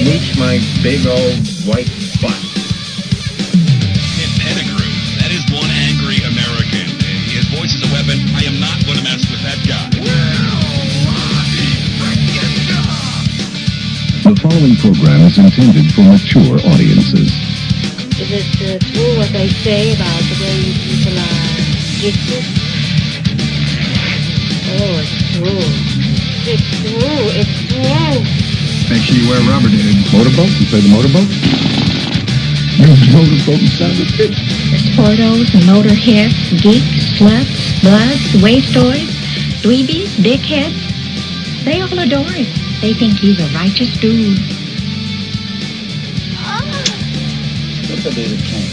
smooch my big old white butt. Ken Pettigrew, that is one angry American. His voice is a weapon. I am not going to mess with that guy. The following program is intended for mature audiences. Is it true what they say about the way you people are gifted? Oh, it's true. It's true. It's true. Make sure you wear rubber, dude. Motorboat? You play the motorboat? Motorboat son of a bitch. The sportos, the motorheads, geeks, sluts, bloods, wastoids, dweebies, dickheads, they all adore him. They think he's a righteous dude. What's the David King?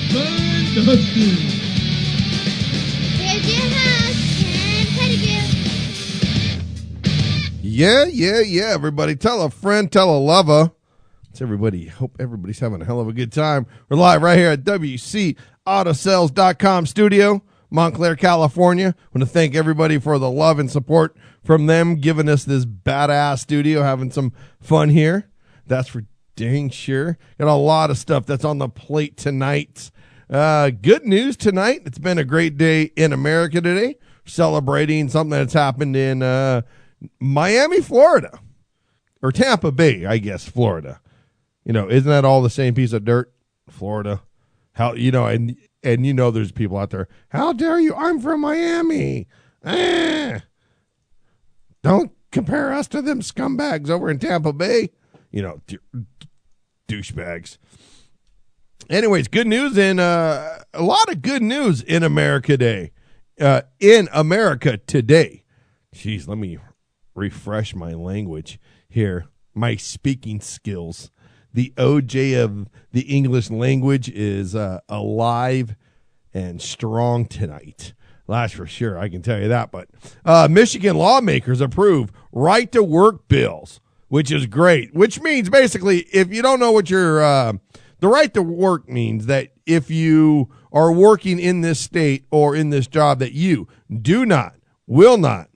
Here's your host, Ken Pettigrew. Yeah, everybody. Tell a friend, tell a lover. It's everybody. Hope everybody's having a hell of a good time. We're live right here at WCAutosales.com studio, Montclair, California. I want to thank everybody for the love and support from them, giving us this badass studio, having some fun here. That's for dang sure. Got a lot of stuff that's on the plate tonight. Good news tonight. It's been a great day in America today, celebrating something that's happened in Miami, Florida, or Tampa Bay, I guess, Florida. You know, isn't that all the same piece of dirt? Florida. How, you know, and you know there's people out there, how dare you? I'm from Miami. Don't compare us to them scumbags over in Tampa Bay. You know, douchebags. Anyways, good news and a lot of good news in America today. Jeez, let me refresh my language here. My speaking skills. The OJ of the English language is alive and strong tonight. That's for sure. I can tell you that. But Michigan lawmakers approve right-to-work bills, which is great. Which means basically, if you don't know what the right to work means, that if you are working in this state or in this job, that you do not, will not,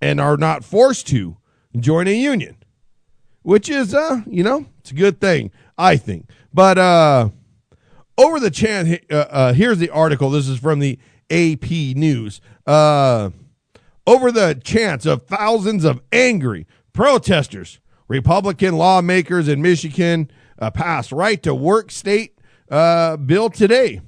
and are not forced to join a union, which is, it's a good thing, I think. But over the chance, here's the article. This is from the AP News. Over the chance of thousands of angry protesters, Republican lawmakers in Michigan passed right-to-work state bill today.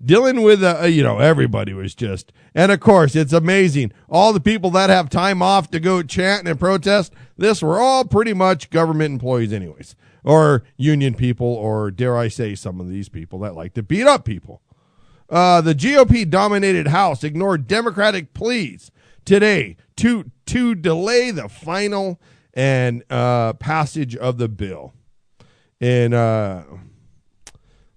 Dealing with, everybody was just, and of course, it's amazing. All the people that have time off to go chant and protest, this were all pretty much government employees anyways, or union people, or dare I say some of these people that like to beat up people. The GOP-dominated House ignored Democratic pleas today to delay the final and passage of the bill. And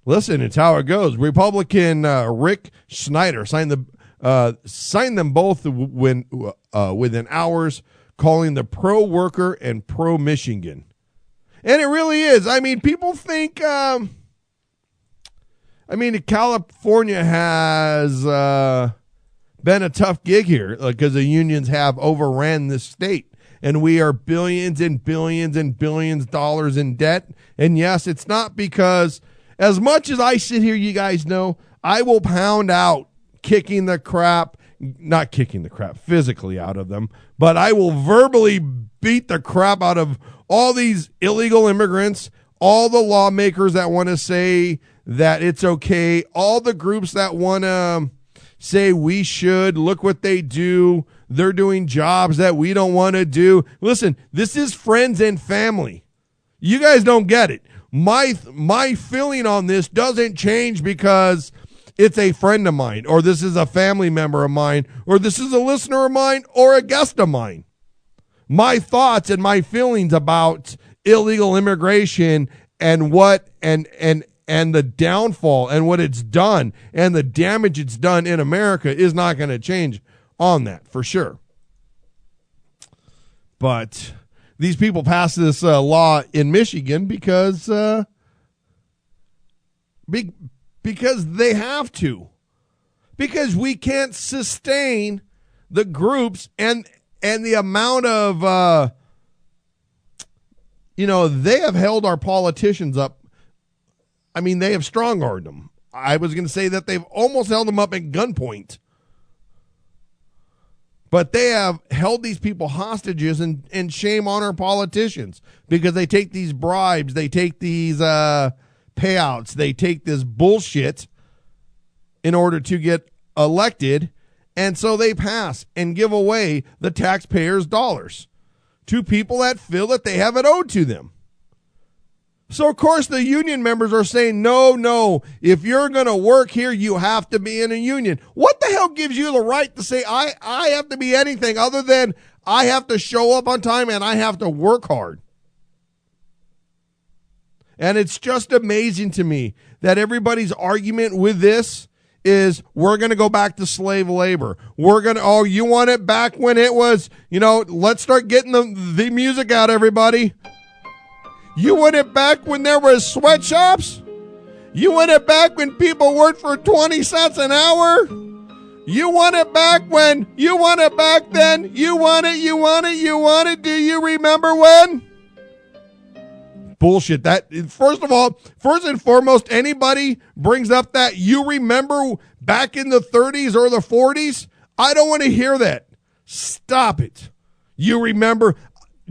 listen, it's how it goes. Republican Rick Schneider signed them both within hours, calling the pro-worker and pro-Michigan. And it really is. I mean, people think, California has been a tough gig here because the unions have overran this state. And we are billions and billions and billions of dollars in debt. And yes, it's not because, as much as I sit here, you guys know, I will pound out not kicking the crap physically out of them, but I will verbally beat the crap out of all these illegal immigrants, all the lawmakers that want to say that it's okay, all the groups that want to say we should, look what they do, they're doing jobs that we don't want to do. Listen, this is friends and family. You guys don't get it. My feeling on this doesn't change because it's a friend of mine, or this is a family member of mine, or this is a listener of mine, or a guest of mine. My thoughts and my feelings about illegal immigration and what and the downfall and what it's done and the damage it's done in America is not going to change on that, for sure. But these people passed this law in Michigan because they have to. Because we can't sustain the groups and the amount of, they have held our politicians up. I mean, they have strong-armed them. I was going to say that they've almost held them up at gunpoint. But they have held these people hostages, and shame on our politicians because they take these bribes, they take these payouts, they take this bullshit in order to get elected, and so they pass and give away the taxpayers' dollars to people that feel that they have it owed to them. So, of course, the union members are saying, no, if you're going to work here, you have to be in a union. What the hell gives you the right to say I have to be anything other than I have to show up on time and I have to work hard? And it's just amazing to me that everybody's argument with this is we're going to go back to slave labor. You want it back when it was, let's start getting the music out, everybody. You want it back when there was sweatshops? You want it back when people worked for 20 cents an hour? You want it back then? You want it. Do you remember when? Bullshit. That, first and foremost, anybody brings up that you remember back in the 30s or the 40s, I don't want to hear that. Stop it. You remember?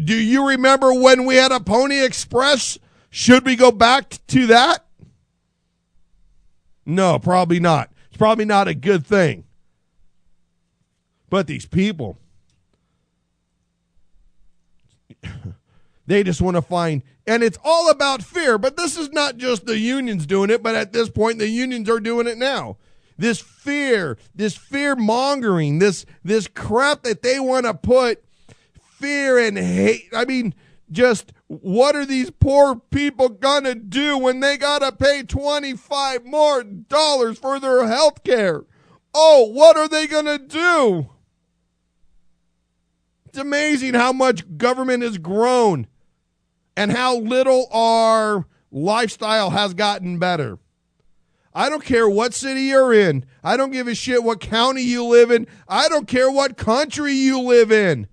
Do you remember when we had a Pony Express? Should we go back to that? No, probably not. It's probably not a good thing. But these people, they just want to find, and it's all about fear, but this is not just the unions doing it, but at this point, the unions are doing it now. This fear mongering, this crap that they want to put fear and hate. I mean, just what are these poor people gonna do when they gotta pay $25 more for their health care? Oh, what are they gonna do? It's amazing how much government has grown and how little our lifestyle has gotten better. I don't care what city you're in. I don't give a shit what county you live in. I don't care what country you live in.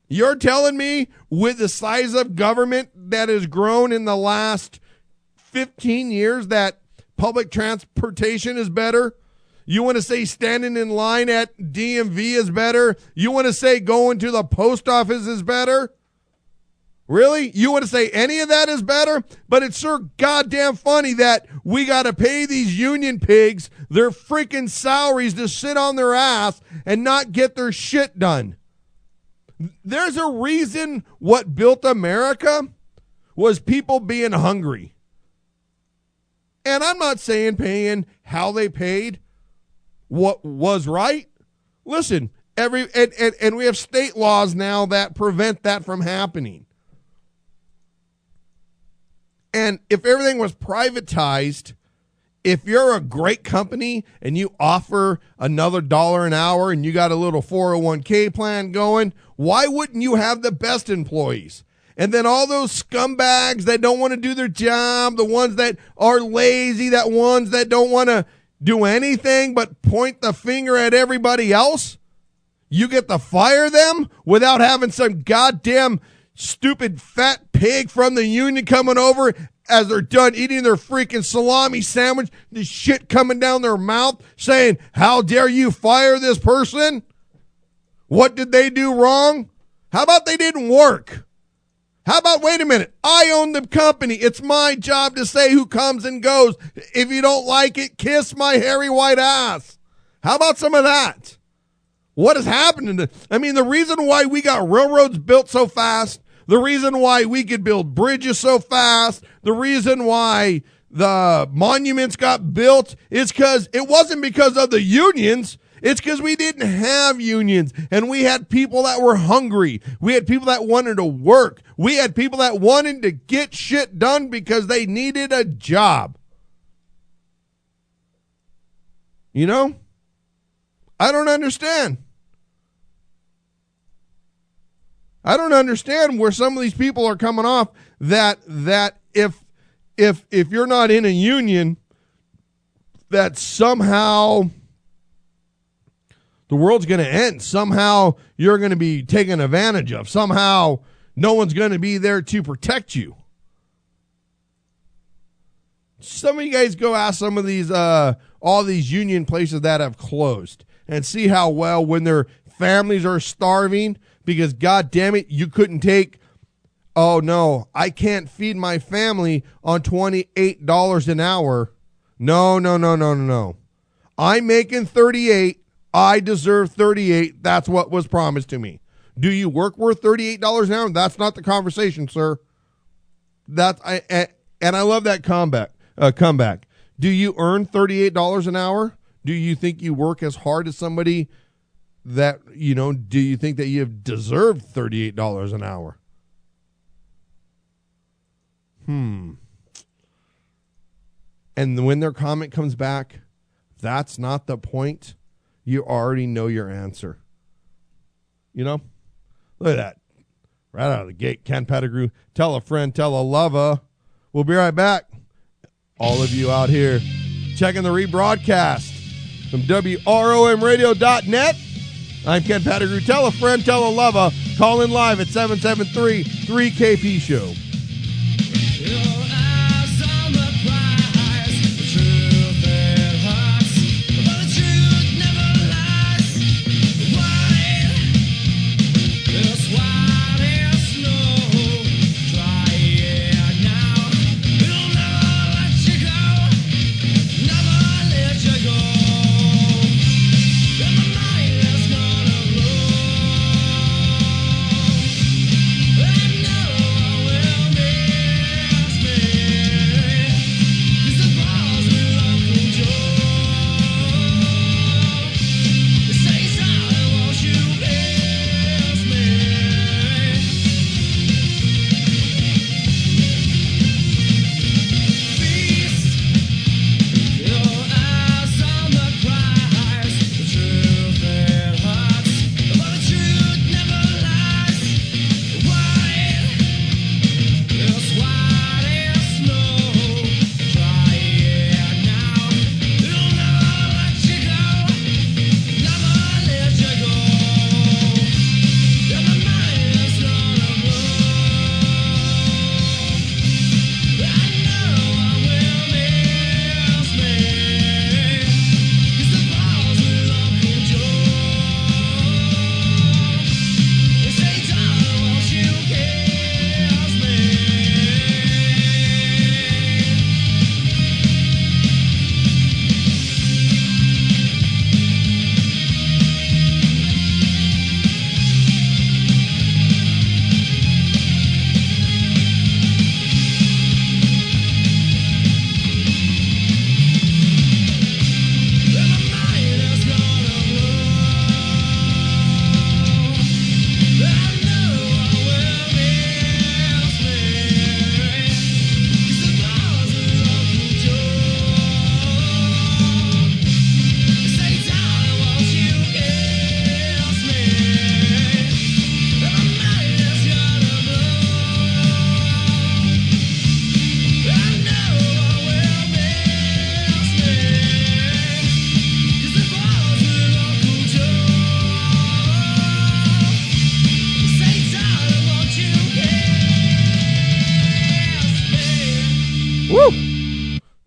You're telling me with the size of government that has grown in the last 15 years that public transportation is better? You want to say standing in line at DMV is better? You want to say going to the post office is better? Really? You want to say any of that is better? But it's sure goddamn funny that we got to pay these union pigs their freaking salaries to sit on their ass and not get their shit done. There's a reason what built America was people being hungry. And I'm not saying paying how they paid what was right. Listen, and we have state laws now that prevent that from happening. And if everything was privatized, if you're a great company and you offer another $1 an hour and you got a little 401k plan going, why wouldn't you have the best employees? And then all those scumbags that don't want to do their job, the ones that are lazy, that ones that don't want to do anything but point the finger at everybody else, you get to fire them without having some goddamn stupid fat pig from the union coming over as they're done eating their freaking salami sandwich, the shit coming down their mouth saying, how dare you fire this person? What did they do wrong? How about they didn't work? How about, wait a minute, I own the company. It's my job to say who comes and goes. If you don't like it, kiss my hairy white ass. How about some of that? What has happened? I mean, the reason why we got railroads built so fast, the reason why we could build bridges so fast, the reason why the monuments got built is because it wasn't because of the unions. It's because we didn't have unions, and we had people that were hungry. We had people that wanted to work. We had people that wanted to get shit done because they needed a job. You know? I don't understand. I don't understand where some of these people are coming off that if you're not in a union, that somehow The world's going to end. Somehow you're going to be taken advantage of. Somehow no one's going to be there to protect you. Some of you guys go ask some of these, all these union places that have closed and see how well when their families are starving because, God damn it, you couldn't take, oh no, I can't feed my family on $28 an hour. No. I'm making 38. I deserve 38. That's what was promised to me. Do you work worth $38 an hour? That's not the conversation, sir. And I love that comeback. Do you earn $38 an hour? Do you think you work as hard as somebody that, do you think that you have deserved $38 an hour? And when their comment comes back, that's not the point. You already know your answer. Look at that. Right out of the gate, Ken Pettigrew. Tell a friend, tell a lover. We'll be right back. All of you out here checking the rebroadcast from WROMradio.net. I'm Ken Pettigrew. Tell a friend, tell a lover. Call in live at 773-3KP Show.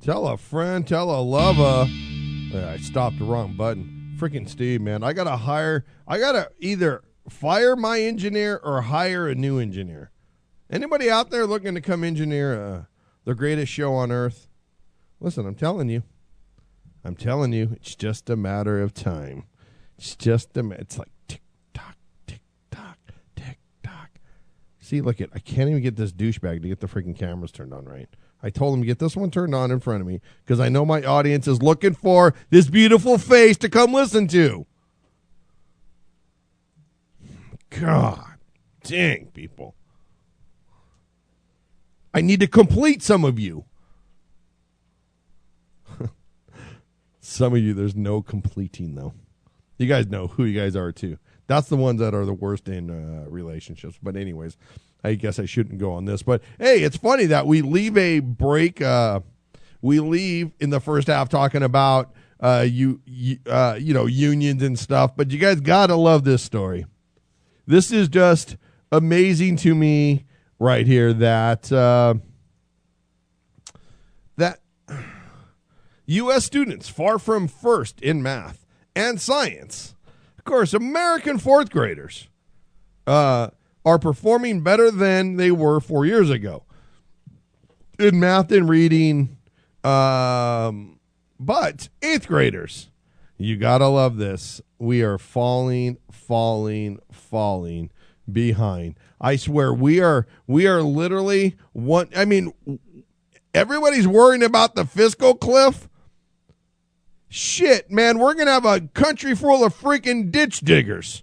Tell a friend, tell a lover. I stopped the wrong button. Freaking Steve, man. I gotta either fire my engineer or hire a new engineer. Anybody out there looking to come engineer the greatest show on earth? Listen, I'm telling you, it's just a matter of time. It's like tick tock, tick tock, tick tock. See, look I can't even get this douchebag to get the freaking cameras turned on right. I told him to get this one turned on in front of me because I know my audience is looking for this beautiful face to come listen to. God dang, people. I need to complete some of you. Some of you, there's no completing, though. You guys know who you guys are, too. That's the ones that are the worst in relationships. But anyways, I guess I shouldn't go on this. But, hey, it's funny that we leave a break. We leave in the first half talking about unions and stuff. But you guys gotta love this story. This is just amazing to me right here that that U.S. students far from first in math and science. Of course, American fourth graders are performing better than they were 4 years ago in math and reading. But eighth graders, you gotta love this. We are falling behind. I swear, we are literally one. I mean, everybody's worrying about the fiscal cliff. Shit, man, we're gonna have a country full of freaking ditch diggers.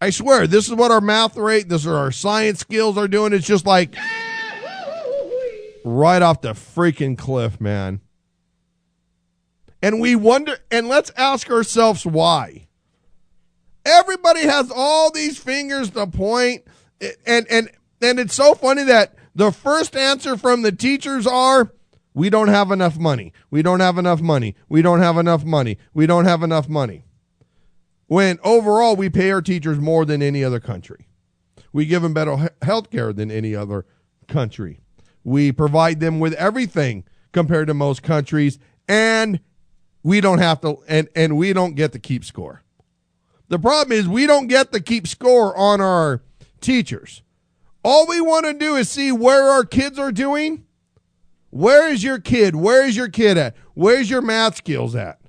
I swear, this is what our math rate, this is our science skills are doing. It's just like right off the freaking cliff, man. And we wonder, and let's ask ourselves why. Everybody has all these fingers to point, and it's so funny that the first answer from the teachers are, we don't have enough money. We don't have enough money. We don't have enough money. We don't have enough money. When overall we pay our teachers more than any other country. We give them better health care than any other country. We provide them with everything compared to most countries, and we don't have to, and we don't get to keep score. The problem is we don't get to keep score on our teachers. All we want to do is see where our kids are doing. Where is your kid? Where is your kid at? Where's your math skills at?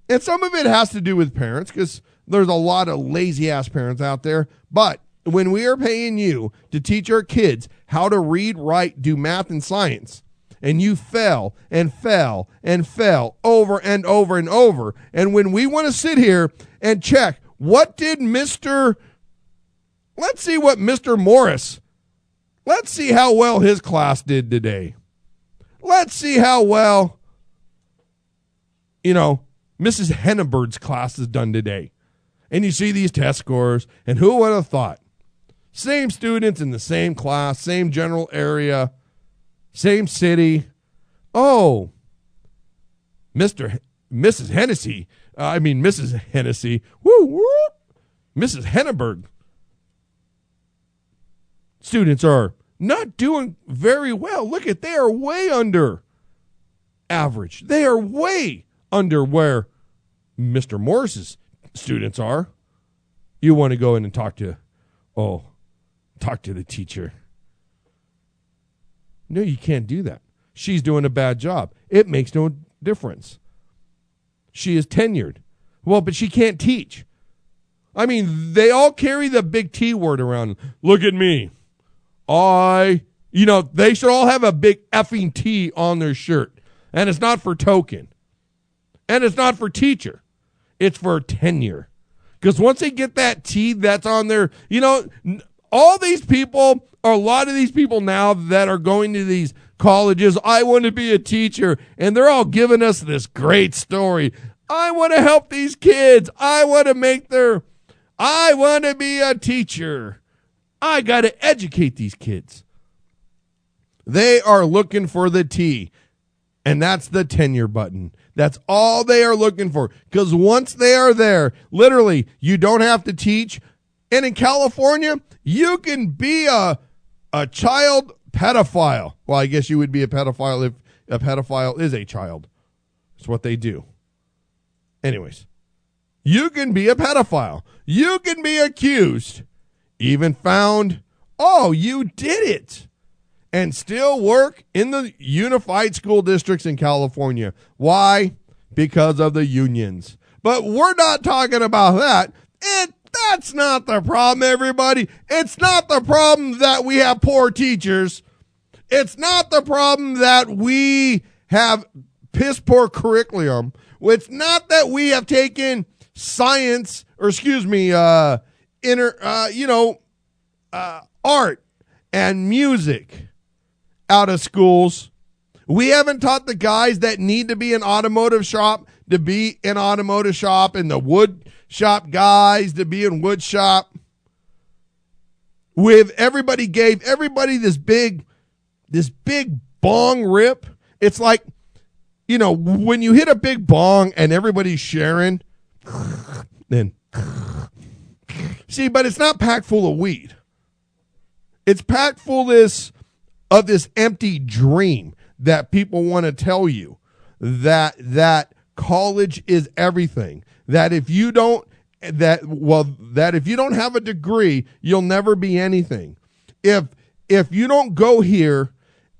And some of it has to do with parents, because there's a lot of lazy-ass parents out there. But when we are paying you to teach our kids how to read, write, do math, and science, and you fell and fell and fell over and over and over, and when we want to sit here and check, let's see what Mr. Morris, let's see how well his class did today. Let's see how well, Mrs. Henneberg's class is done today. And you see these test scores, and who would have thought? Same students in the same class, same general area, same city. Oh, Mrs. Hennessy, Mrs. Henneberg. Students are not doing very well. Look they are way under average. They are way under where Mr. Morris's students are. You want to go in and talk to the teacher. No, you can't do that. She's doing a bad job. It makes no difference. She is tenured. Well, but she can't teach. I mean, they all carry the big T word around. Look at me. They should all have a big effing T on their shirt. And it's not for token. And it's not for teacher. It's for tenure. Because once they get that T that's on their, all these people, or a lot of these people now that are going to these colleges, I want to be a teacher. And they're all giving us this great story. I want to help these kids. I want to be a teacher. I got to educate these kids. They are looking for the T, and that's the tenure button. That's all they are looking for. Because once they are there, literally, you don't have to teach. And in California, you can be a child pedophile. Well, I guess you would be a pedophile if a pedophile is a child. It's what they do. Anyways, you can be a pedophile. You can be accused, even found, you did it, and still work in the unified school districts in California. Why? Because of the unions. But we're not talking about that. That's not the problem, everybody. It's not the problem that we have poor teachers. It's not the problem that we have piss poor curriculum. It's not that we have taken science, art and music out of schools. We haven't taught the guys that need to be in automotive shop to be in automotive shop, and the wood shop guys to be in wood shop. Gave everybody this big bong rip. It's like you know, when you hit a big bong and everybody's sharing, then see, but it's not packed full of weed. It's packed full of this empty dream that people want to tell you that college is everything. That if you don't have a degree, you'll never be anything. If you don't go here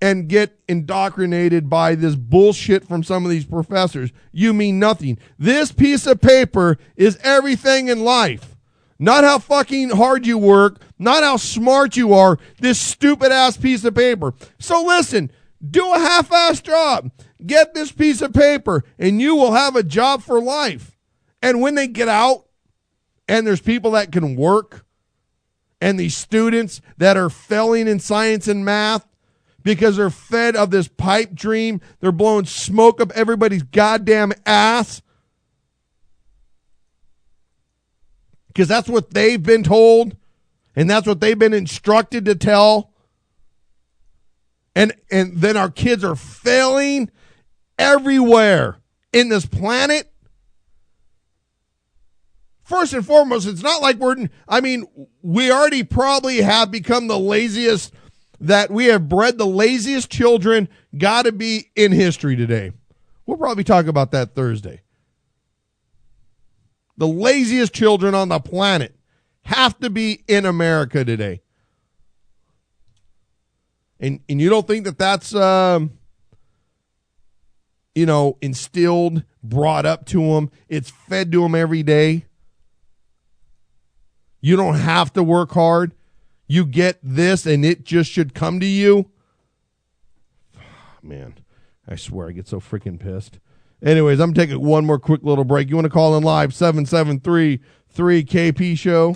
and get indoctrinated by this bullshit from some of these professors, you mean nothing. This piece of paper is everything in life. Not how fucking hard you work, not how smart you are, this stupid ass piece of paper. So listen, do a half-ass job. Get this piece of paper and you will have a job for life. And when they get out and there's people that can work and these students that are failing in science and math, because they're fed of this pipe dream. They're blowing smoke up everybody's goddamn ass. Because that's what they've been told. And that's what they've been instructed to tell. And then our kids are failing everywhere in this planet. First and foremost, it's not like we already probably have become the laziest, that we have bred the laziest children, got to be in history today. We'll probably talk about that Thursday. The laziest children on the planet have to be in America today. And you don't think that that's, instilled, brought up to them. It's fed to them every day. You don't have to work hard. You get this and it just should come to you. Man, I swear I get so freaking pissed. Anyways, I'm taking one more quick little break. You want to call in live, 773-3KP show.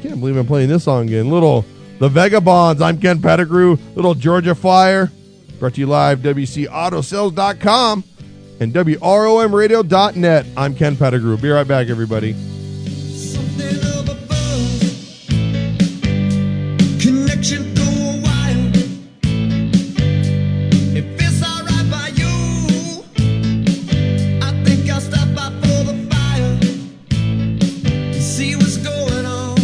Can't believe I'm playing this song again. The Vagabonds. I'm Ken Pettigrew. Little Georgia Fire. Brought to you live, WCAutoSales.com and WROMRadio.net. I'm Ken Pettigrew. Be right back, everybody. Connection go wild. If it's alright by you, I think I'll stop by for the fire and see what's going on.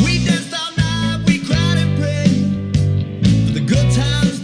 We danced all night, we cried and prayed for the good times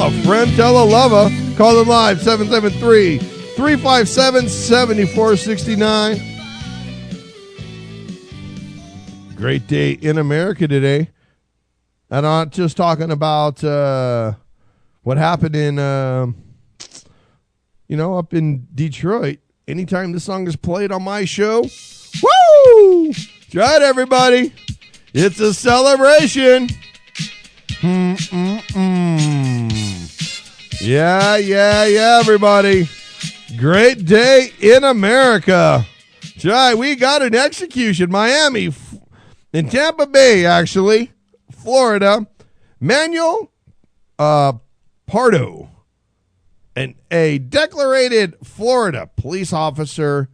a friend, tell a lover. Call them live, 773-357-7469. Great day in America today. I'm not just talking about what happened in, up in Detroit. Anytime this song is played on my show, woo! Try it, everybody. It's a celebration. Yeah, everybody. Great day in America. Try, we got an execution. Miami, in Tampa Bay, actually, Florida. Manuel Pardo, a declarated Florida police officer,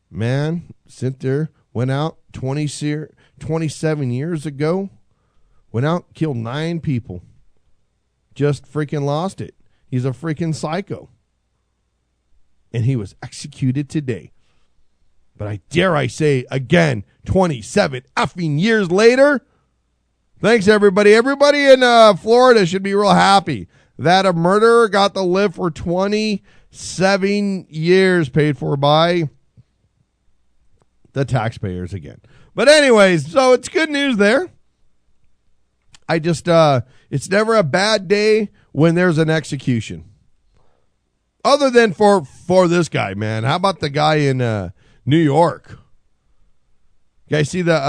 man, went out 27 years ago, went out, killed 9 people, just freaking lost it. He's a freaking psycho. And he was executed today. But I dare say again, 27 effing years later. Thanks, everybody. Everybody in Florida should be real happy that a murderer got to live for 27 years, paid for by the taxpayers again. But anyways, so it's good news there. I just, it's never a bad day when there's an execution. Other than for this guy, man. How about the guy in New York? You guys see they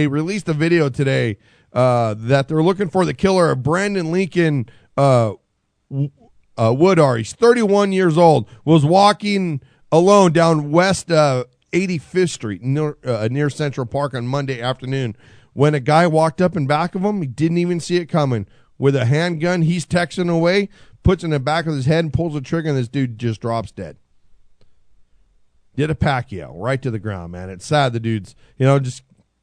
released a video today that they're looking for the killer of Brandon Lincoln Woodar. He's 31 years old, was walking alone down West 85th Street near Central Park on Monday afternoon when a guy walked up in back of him. He didn't even see it coming. With a handgun, he's texting away, puts it in the back of his head and pulls the trigger, and this dude just drops dead. Did a Pacquiao right to the ground, man. It's sad the dude's, just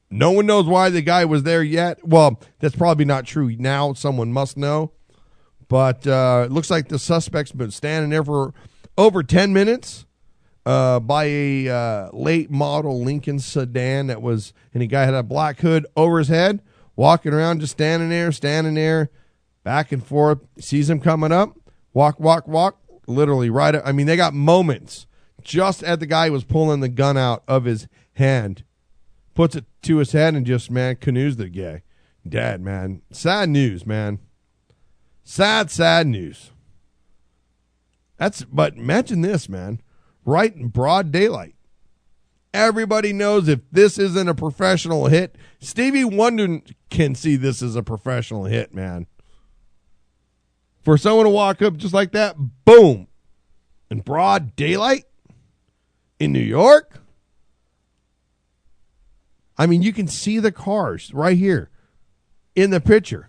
no one knows why the guy was there yet. Well, that's probably not true now. Someone must know. But it looks like the suspect's been standing there for over 10 minutes by a late model Lincoln sedan and the guy had a black hood over his head, walking around, just standing there, back and forth. Sees him coming up, walk, literally right up. I mean, they got moments just as the guy was pulling the gun out of his hand, puts it to his head and just, man, canoes the guy. Dead, man. Sad news, man. Sad news. But imagine this, man. Right in broad daylight. Everybody knows if this isn't a professional hit, Stevie Wonder can see this as a professional hit, man. For someone to walk up just like that, boom, in broad daylight in New York. I mean, you can see the cars right here in the picture.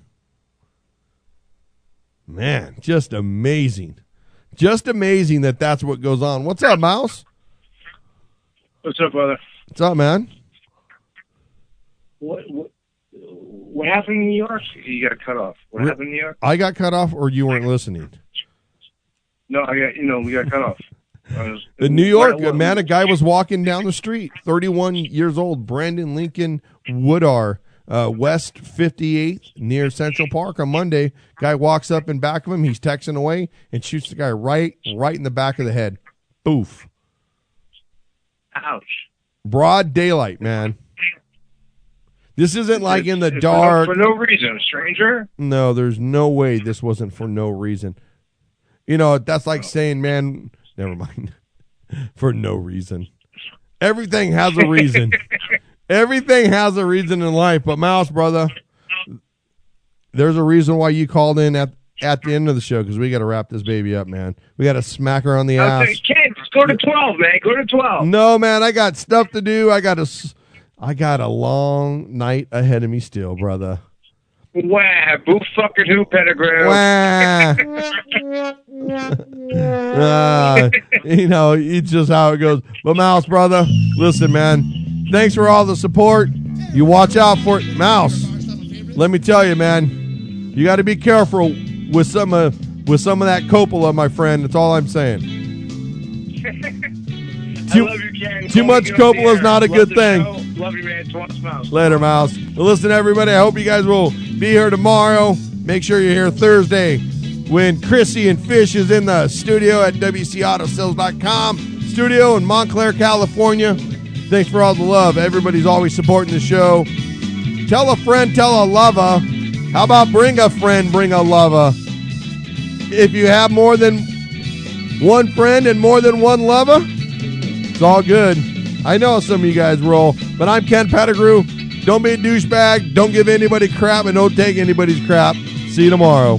Man, just amazing. Just amazing that that's what goes on. What's up, Mouse? What's up, brother? What's up, man? What happened in New York? You got cut off. What happened in New York? I got cut off, or you weren't listening? No, we got cut off. In New York, a guy was walking down the street, 31 years old, Brandon Lincoln Woodar, West 58th near Central Park on Monday. Guy walks up in back of him. He's texting away and shoots the guy right in the back of the head. Boof. Ouch. Broad daylight, man. This isn't like in the dark. For no reason. A stranger? No, there's no way this wasn't for no reason. That's like saying, man, never mind. For no reason. Everything has a reason. Everything has a reason in life. But Mouse, brother, there's a reason why you called in at the end of the show, because we got to wrap this baby up, man. We got to smack her on the ass. Ken, just go to 12, man. Go to 12. No, man, I got stuff to do. I got a long night ahead of me still, brother. Wah, boo fucking who, Pettigrew. Wah. It's just how it goes. But Mouse, brother, listen, man, thanks for all the support. You watch out for it. Mouse, let me tell you, man, you got to be careful with some of that Coppola, my friend. That's all I'm saying. I love you, Ken. Too much Coppola is not a good thing. Love you, man. Mouse. Later, Mouse. Well, listen, everybody, I hope you guys will Be here tomorrow. Make sure you're here Thursday when Chrissy and Fish is in the studio at WCAutosales.com studio in Montclair, California. Thanks for all the love. Everybody's always supporting the show. Tell a friend, tell a lover. How about bring a friend, bring a lover? If you have more than one friend and more than one lover, it's all good. I know how some of you guys roll, but I'm Ken Pettigrew. Don't be a douchebag. Don't give anybody crap, and don't take anybody's crap. See you tomorrow.